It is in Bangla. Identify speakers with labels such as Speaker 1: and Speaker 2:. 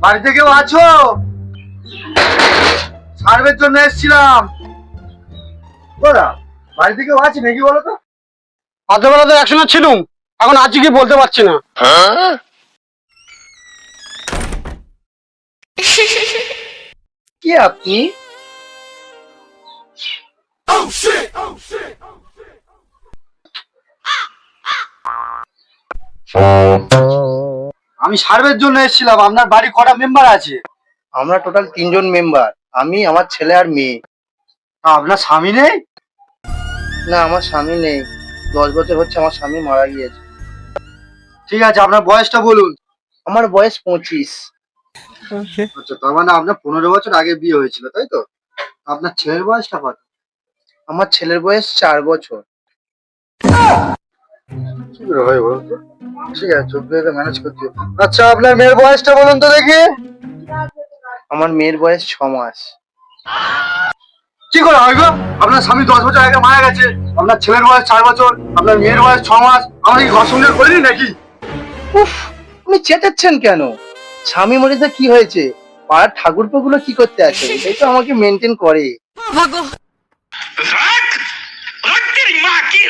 Speaker 1: বাড়িতে কেউ আছো? সার্ভের জন্য এসেছিলাম। বলা, বাড়িতে কেউ আছে নাকি বলো তো?
Speaker 2: রাত্রেবেলা তো একসঙ্গে ছিলুম, এখন আছি কি বলতে পারছি না।
Speaker 1: কি আপনি? আমি সার্ভের জন্য এসেছিলাম। আপনার বাড়ি কটা মেম্বার আছে? আমরা টোটাল 3 জন মেম্বার, আমি, আমার ছেলে আর মেয়ে। আপনার স্বামী নেই? না, আমার স্বামী নেই। 10 বছর হচ্ছে আমার স্বামী মারা গিয়েছে। ঠিক আছে, আপনার বয়সটা বলুন। আমার বয়স 25। আচ্ছা, তার মানে আপনার 15 বছর আগে বিয়ে হয়েছিল, তাই তো? আপনার ছেলের বয়সটা কত? আমার ছেলের বয়স 4 বছর। কি করে হয় বলতো? ঠিক আছে, 14 ম্যানেজ করতে হবে। আচ্ছা, আপনার মেয়ের বয়সটা বলুন তো দেখি। আমার মেয়ের বয়স 6 মাস। কি করে হয় গো? আপনার স্বামী 10 বছর আগে মারা গেছে, আপনার ছেলের বয়স 4 বছর, আপনার মেয়ের বয়স 6 মাস। আমরা কি ঘর সংসার করিনি নাকি? উফ, আপনি চেঁচাচ্ছেন কেন? স্বামী মরেছে কি হয়েছে? পাড়ার ঠাকুরপো গুলো কি করতে আছে? এটাই তো আমাকে মেনটেন করে।
Speaker 3: तेरी माँ की